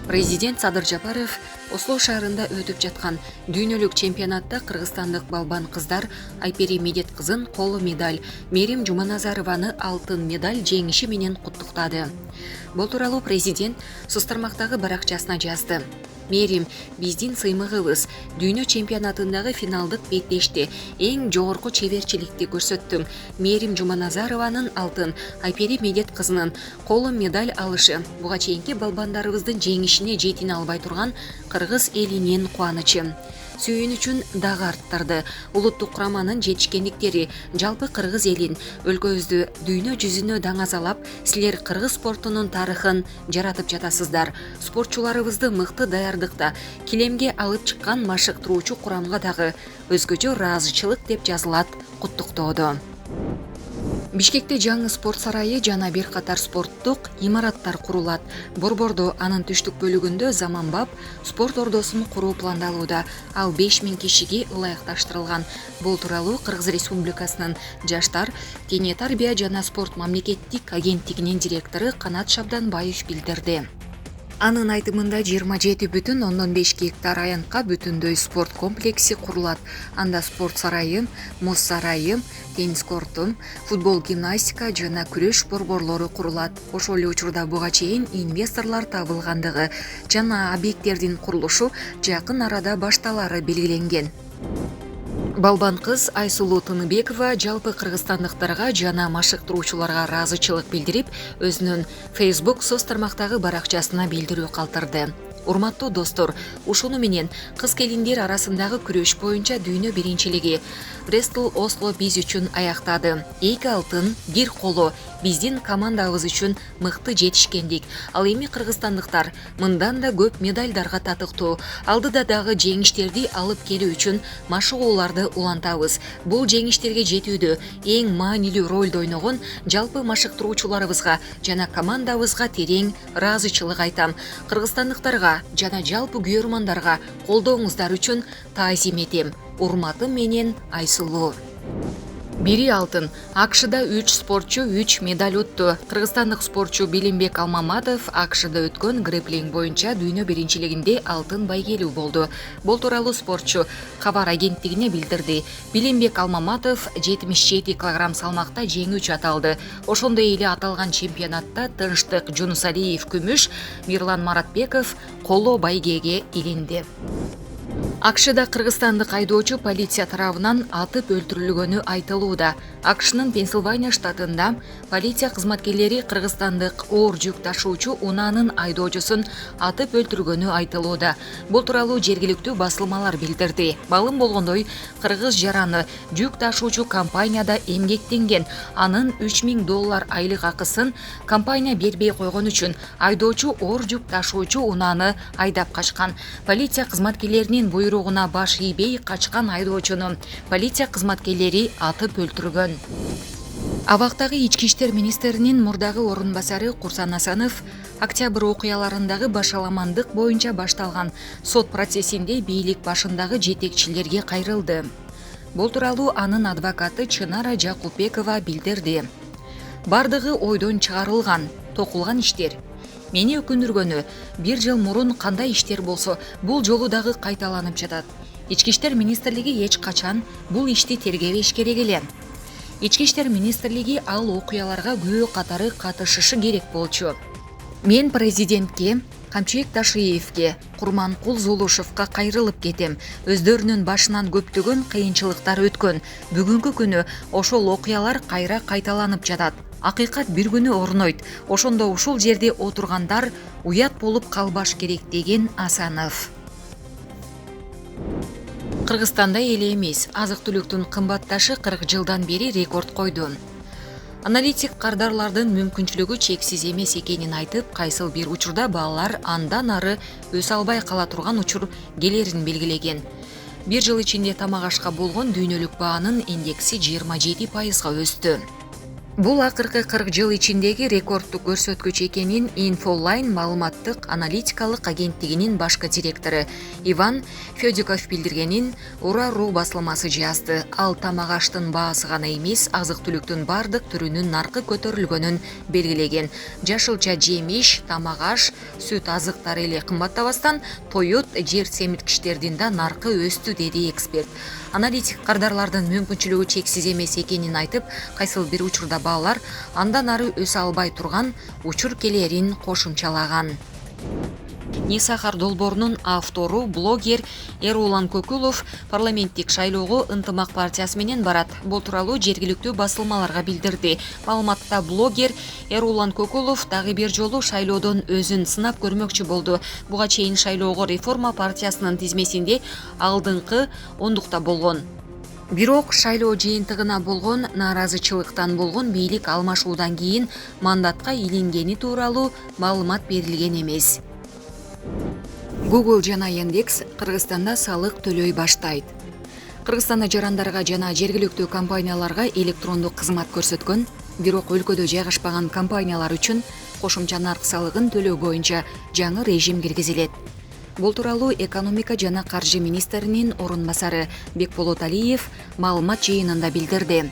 Президент Садыр Жапаров Осло шаарында өтүп жаткан дүйнөлүк чемпионатта кыргызстандык балбан кыздар Айпери Медет кызын коло медаль, Мерим Жуманазарованы алтын медаль жеңиши менен куттуктады. Бул тууралуу президент соц тармактагы баракчасына жазды. Мерим, биздин сыймыгыбыз, дүйнө чемпионатындагы финалдык беттеште эң жогорку чеберчиликти көрсөттүң. Мерим Жуманазарованын алтын, Айпери Медет кызынын коло медаль алышы буга чейинки балбандарыбыздын жеңишине жетине албай турган кыргыз элинин кубанычы. Сүйүнүчүн дагы арттырды. Улуттук кураманын жетишкендиктери жалпы кыргыз элин, өлкөбүздү дүйнө жүзүнө даңазалап, силер кыргыз спортунун тарыхын жаратып жатасыздар. Спортчуларыбызды мыкты даярдыкта килемге алып чыккан машыктыруучу курамга дагы өзгөчө ыраазычылык деп жазылат куттуктоодо. Бишкекте жаңы спорт сарайы жана бир катар спорттук имараттар курулат. Борбордо анын түштүк бөлүгүндө заманбап спорт ордосун куруу пландалууда. Ал 5000 кишиге ылайыкташтырылган. Бул тууралуу Кыргыз Республикасынын Жаштар, дене тарбия жана спорт мамлекеттик агенттигинин директору Канат Шабданбаев билдирди. Анын айтымында 27,5 гектар аянтка бүтүндөй спорт комплекси курулат. Анда спорт сарайы, муз сарайы, теннис корту, футбол, гимнастика жана күрөш борборлору курулат. Ошол эле учурда буга чейин инвесторлор табылгандыгы жана объекттердин курулушу жакын арада башталары белгиленген. Балбан кыз Айсулуу Тыныбекова жалпы кыргызстандыктарга жана машыктыруучуларга ыраазычылык билдирип, өзүнүн Facebook соц тармактагы баракчасына билдирүү калтырды. Урматтуу достор, ушуну менен кыз келиндер арасындагы күрөш боюнча дүйнө биринчилиги Wrestle Осло биз үчүн аяктады. 2 алтын, 1 коло биздин командабыз үчүн мыкты жетишкендик. Ал эми кыргызстандыктар мындан да көп медальдарга татыктуу. Алдыда дагы жеңиштерди алып келүү үчүн машыгууларды улантабыз. Бул жеңиштерге жетүүдө эң маанилүү ролду ойногон жалпы машыктыруучуларыбызга жана командабызга терең ыраазычылык айтам. Кыргызстандыктарга жана жалпы күйөрмандарга колдооңуздар үчүн таазим этем. Урматым менен Айсулуу. Бири алтын. АКШда 3 спортчу 3 медаль утту. Кыргызстандык спортчу Билимбек Алмаматов АКШда өткөн грэпплинг боюнча дүйнө биринчилигинде алтын байгелүү болду. Бул тууралуу спортчу кабар агенттигине билдирди. Билимбек Алмаматов 77 кг салмакта жеңүүчү аталды. Ошондой эле аталган чемпионатта Тынчтык Жунусалиев күмүш, Мирлан Маратбеков коло байгеге иленди. АКШда кыргызстандык айдоочу полиция тарабынан атып өлтүрүлгөнү айтылууда. АКШнын Пенсильвания штатында полиция кызматкерлери кыргызстандык оор жүк ташуучу унаанын айдоочусун атып өлтүргөнү айтылууда. Бул тууралуу жергиликтүү басылмалар билдирди. Маалым болгондой, кыргыз жараны жүк ташуучу компанияда эмгектенген. Анын $3000 айлык акысын компания бербей койгон үчүн айдоочу оор жүк ташуучу унааны айдап качкан. Полиция кызматкерлеринин буйругуна баш ийбей качкан айдоочуну полиция кызматкерлери атып өлтүргөн. Абактагы ички иштер министринин мурдагы орун басары Курсан Асанов октябрь окуяларындагы башаламандык боюнча башталган сот процессинде бийлик башындагы жетекчилерге кайрылды. Бул тууралуу анын адвокаты Чынара Жакупбекова билдирди. Бардыгы ойдон чыгарылган, токулган иштер. Мени өкүндүргөнү, 1 жыл мурун кандай иштер болсо, бул жолу дагы кайталанып жатат. Ички иштер министрлиги эч качан бул ишти тергебеш керек эле. Ички иштер министрлиги ал окуяларга күбө катары катышышы керек болчу. Мен президентке, Камчыбек Ташиевке, Курманкул Зулушевка кайрылып кетем. Өздөрүнүн башынан көптөгөн кыйынчылыктар өткөн. Бүгүнкү күнү ошол окуялар кайра кайталанып жатат. Акыйкат бир күнү орнойт. Ошондо ушул жерде отургандар уят болуп калбаш керек деген Асанов. Кыргызстанда эле эмес, азык-түлүктүн кымбатташы 40 жылдан бери рекорд койду. Аналитик кардарлардын мүмкүнчүлүгү чексиз эмес экенин айтып, кайсыл бир учурда баалар андан ары өсө албай кала турган учур келерин белгилеген. Бир жыл ичинде тамак ашка болгон дүйнөлүк баанын индекси 27% өстү. Бул акыркы 40 жыл ичиндеги рекорддук көрсөткүч экенин Инфолайн маалыматтык аналитикалык агенттигинин башкы директору Иван Федюков билдиргенин Ура.ру басылмасы жазды. Ал тамак аштын баасы гана эмес, азык-түлүктүн бардык түрүнүн наркы көтөрүлгөнүн белгилеген. Жашылча жемиш, тамак аш, сүт азыктары эле кымбаттабастан, тоют жер семирткичтердин да наркы өстү, деди эксперт. Аналитик кардарлардын мүмкүнчүлүгү чексиз эмес экенин айтып, кайсыл бир учурда баалар андан ары өсө албай турган учур келерин кошумчалаган. Нисахар долбоорунун автору блогер Эрулан Көкүлов парламенттик шайлоого Ынтымак партиясы менен барат. Бул тууралуу жергиликтүү басылмаларга билдирди. Маалыматта блогер Эрулан Көкүлов дагы бир жолу шайлоодон өзүн сынап көрмөкчү болду. Буга чейин шайлоого Реформа партиясынын тизмесинде алдыңкы ондукта болгон. Бирок шайлоо жыйынтыгына болгон нааразычылыктан болгон бийлик алмашуудан кийин мандатка илингени тууралуу маалымат берилген эмес. Google жана Яндекс Кыргызстанда салык төлөй баштайт. Кыргызстанда жарандарга жана жергиликтүү компанияларга электрондук кызмат көрсөткөн, бирок өлкөдө жайгашпаган компаниялар үчүн кошумча нарк салыгын төлөө боюнча жаңы режим киргизилет. Бул тууралуу экономика жана каржы министринин орун басары Бекболот Алиев маалымат жыйынында билдирди.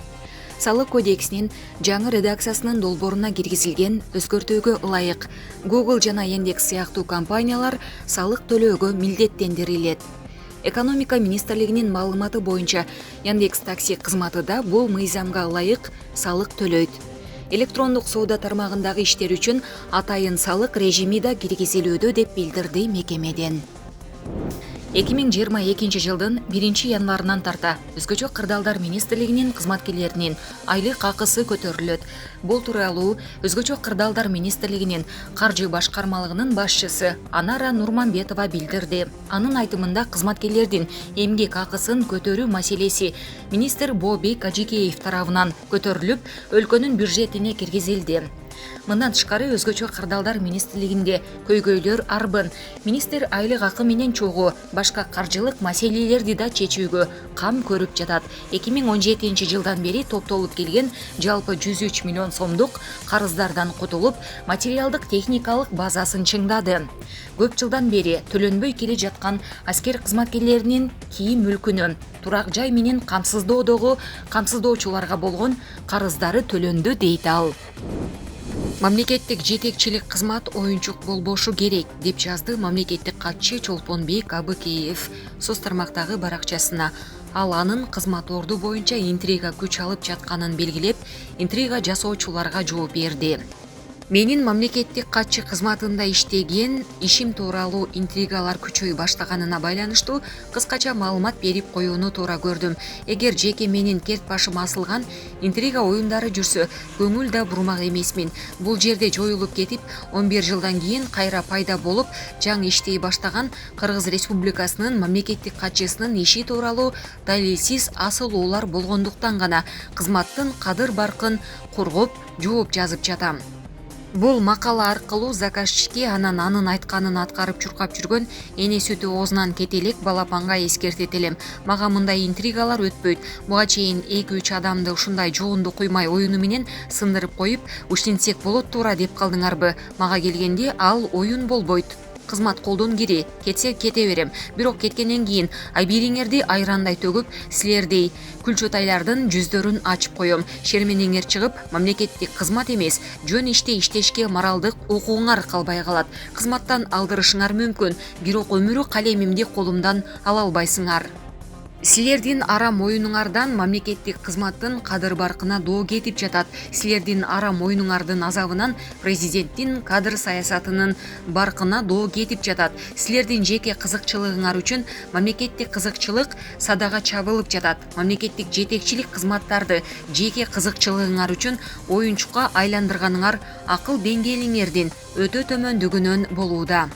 Салык кодексинин жаңы редакциясынын долбооруна киргизилген өзгөртүүгө ылайык Google жана Яндекс сыяктуу компаниялар салык төлөөгө милдеттендирилет. Экономика министрлигинин маалыматы боюнча Яндекс такси кызматы да бул мыйзамга ылайык салык төлөйт. Электрондук соода тармагындагы иштер үчүн атайын салык режими да киргизилүүдө, деп билдирди мекемеден. 2022 жылдын 1-январынан тарта Өзгөчө кырдаалдар министрлигинин кызматкерлеринин айлык акысы көтөрүлөт. Бул тууралуу Өзгөчө кырдаалдар министрлигинин каржы башкармалыгынын башчысы Анара Нурманбетова билдирди. Анын айтымында кызматкерлердин эмгек акысын көтөрүү маселеси министр Бообек Ажикеев тарабынан көтөрүлүп, өлкөнүн бюджетине киргизилди. Мындан тышкары Өзгөчө кырдаалдар министрлигинде көйгөйлөр арбын. Министр айлык акы менен чогуу башка каржылык маселелерди да чечүүгө кам көрүп жатат. 2017 жылдан бери топтолуп келген жалпы 103 миллион сомдук карыздардан кутулуп, материалдык техникалык базасын чыңдады. Көп жылдан бери төлөнбөй келе жаткан аскер кызматкерлеринин кийим мүлкүнө, турак жай менен камсыздоочуларга болгон карыздары төлөндү, дейт ал. Мамлекеттик жетекчилик кызмат оюнчук болбошу керек, деп жазды мамлекеттик катчы Чолпонбек Абыкеев соц тармактагы баракчасына. Ал анын кызмат орду боюнча интрига күч алып жатканын белгилеп, интрига жасоочуларга жооп берди. Менин мамлекеттик катчы кызматында иштеген ишим тууралуу интригалар күчөй баштаганына байланыштуу кыскача маалымат берип коюуну туура көрдүм. Эгер жеке менин керт башым асылган интрига оюндары жүрсө, көңүл да бурмак эмесмин. Бул жерде жоюлуп кетип, 11 жылдан кийин кайра пайда болуп, жаңы иштей баштаган Кыргыз Республикасынын мамлекеттик катчысынын иши тууралуу далилсиз асылуулар болгондуктан гана кызматтын кадыр баркын коргоп жооп жазып жатам. Бул макала аркылуу заказчикке анын айтканын аткарып чуркап жүргөн эне сүтү оозунан кете элек балапанга эскертет элем. Мага мындай интригалар өтпөйт. Буга чейин 2-3 адамды ушундай жоонду куймай оюну менен сындырып коюп, уштинтсек болот туура деп калдыңарбы? Мага келгенде ал оюн болбойт. Кызмат колдон кири, кетсе кете берем. Бирок кеткенден кийин айбириңерди айрандай төгүп, силердей күлчөтайлардын жүздөрүн ачып коем. Шерменеңер чыгып, мамлекеттик кызмат эмес, жөн иште иштешке моралдык укугуңар калбай калат. Кызматтан алдырышыңар мүмкүн, бирок өмүрү калемимди колумдан ала албайсыңар. Силердин арам оюнуңардан мамлекеттик кызматтын кадыр баркына доо кетип жатат. Силердин арам оюнуңардын азабынан президенттин кадр саясатынын баркына доо кетип жатат. Силердин жеке кызыкчылыгыңар үчүн мамлекеттик кызыкчылык садага чабылып жатат. Мамлекеттик жетекчилик кызматтарды жеке кызыкчылыгыңар үчүн оюнчукка айландырганыңар акыл деңгээлиңердин өтө төмөндүгүнөн болууда.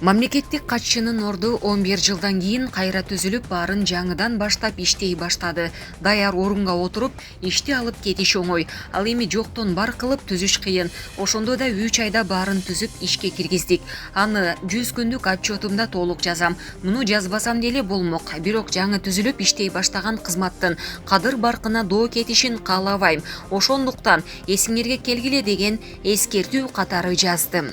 Мамлекеттик катчынын орду 11 жылдан кийин кайра түзүлүп, баарын жаңыдан баштап иштей баштады. Даяр орунга отуруп, ишти алып кетиш оңой. Ал эми жоктон бар кылып түзүш кыйын. Ошондо да 3 айда баарын түзүп ишке киргиздик. Аны 100 күндүк отчетумда толук жазам. Муну жазбасам деле болмок. Бирок жаңы түзүлүп иштей баштаган кызматтын кадыр баркына доо кетишин каалабайм. Ошондуктан эсиңерге келгиле деген эскертүү катары жаздым.